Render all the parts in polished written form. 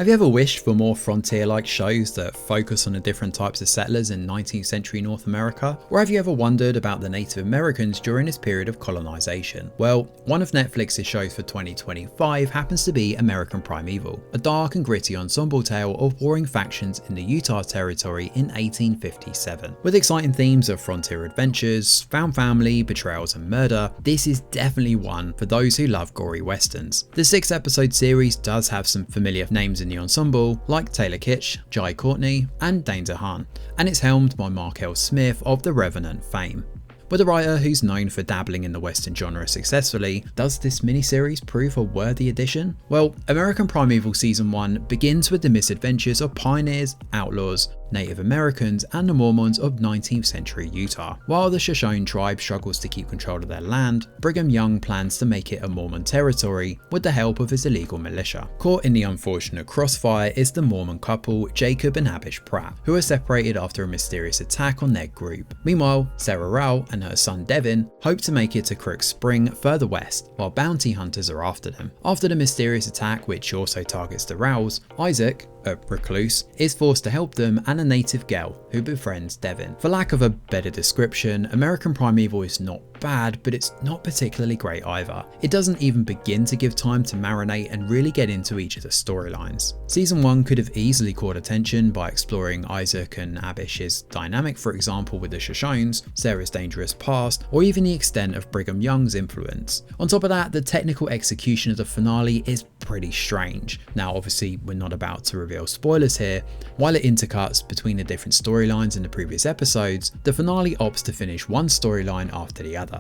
Have you ever wished for more frontier-like shows that focus on the different types of settlers in 19th century North America? Or have you ever wondered about the Native Americans during this period of colonization? Well, one of Netflix's shows for 2025 happens to be American Primeval, a dark and gritty ensemble tale of warring factions in the Utah Territory in 1857. With exciting themes of frontier adventures, found family, betrayals and murder, this is definitely one for those who love gory westerns. The 6-episode series does have some familiar names in the ensemble, like Taylor Kitsch, Jai Courtney, and Dane DeHaan, and it's helmed by Mark L. Smith of The Revenant fame. With a writer who's known for dabbling in the western genre successfully, does this miniseries prove a worthy addition? Well, American Primeval Season 1 begins with the misadventures of pioneers, outlaws, Native Americans and the Mormons of 19th century Utah. While the Shoshone tribe struggles to keep control of their land, Brigham Young plans to make it a Mormon territory with the help of his illegal militia. Caught in the unfortunate crossfire is the Mormon couple Jacob and Abish Pratt, who are separated after a mysterious attack on their group. Meanwhile, Sarah Rowell and her son Devin hope to make it to Crook Spring further west, while bounty hunters are after them. After the mysterious attack, which also targets the Rowells, Isaac, a recluse, is forced to help them and a native girl who befriends Devin. For lack of a better description, American Primeval is not bad, but it's not particularly great either. It doesn't even begin to give time to marinate and really get into each of the storylines. Season 1 could have easily caught attention by exploring Isaac and Abish's dynamic, for example with the Shoshones, Sarah's dangerous past, or even the extent of Brigham Young's influence. On top of that, the technical execution of the finale is pretty strange. Now obviously we're not about to reveal spoilers here. While it intercuts between the different storylines in the previous episodes, the finale opts to finish one storyline after the other.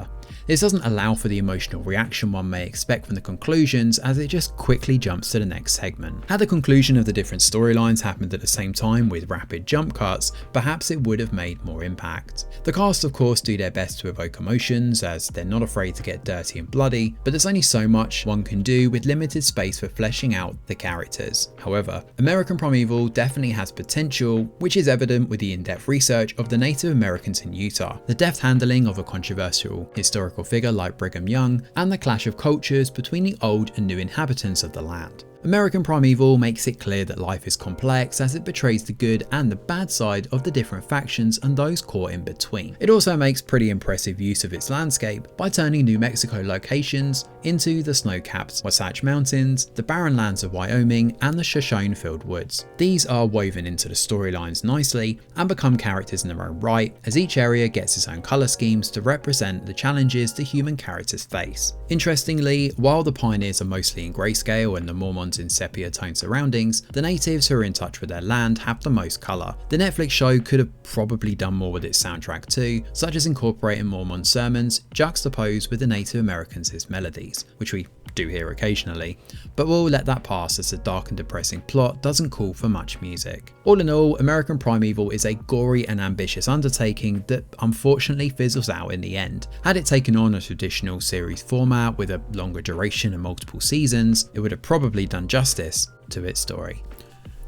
This doesn't allow for the emotional reaction one may expect from the conclusions, as it just quickly jumps to the next segment. Had the conclusion of the different storylines happened at the same time with rapid jump cuts, perhaps it would have made more impact. The cast of course do their best to evoke emotions, as they're not afraid to get dirty and bloody, but there's only so much one can do with limited space for fleshing out the characters. However, American Primeval definitely has potential, which is evident with the in-depth research of the Native Americans in Utah, the deft handling of a controversial historical figure like Brigham Young, and the clash of cultures between the old and new inhabitants of the land. American Primeval makes it clear that life is complex, as it portrays the good and the bad side of the different factions and those caught in between. It also makes pretty impressive use of its landscape by turning New Mexico locations into the snow-capped Wasatch Mountains, the barren lands of Wyoming, and the Shoshone-filled woods. These are woven into the storylines nicely and become characters in their own right, as each area gets its own colour schemes to represent the challenges the human characters face. Interestingly, while the pioneers are mostly in grayscale and the Mormons in sepia tone surroundings, the natives who are in touch with their land have the most colour. The Netflix show could have probably done more with its soundtrack too, such as incorporating Mormon sermons juxtaposed with the Native Americans' melodies, which we do hear occasionally, but we'll let that pass as the dark and depressing plot doesn't call for much music. All in all, American Primeval is a gory and ambitious undertaking that unfortunately fizzles out in the end. Had it taken on a traditional series format with a longer duration and multiple seasons, it would have probably done justice to its story.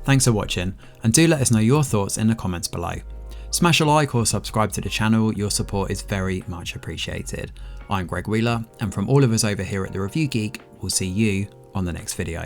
Thanks for watching, and do let us know your thoughts in the comments below. Smash a like or subscribe to the channel, your support is very much appreciated. I'm Greg Wheeler, and from all of us over here at The Review Geek, we'll see you on the next video.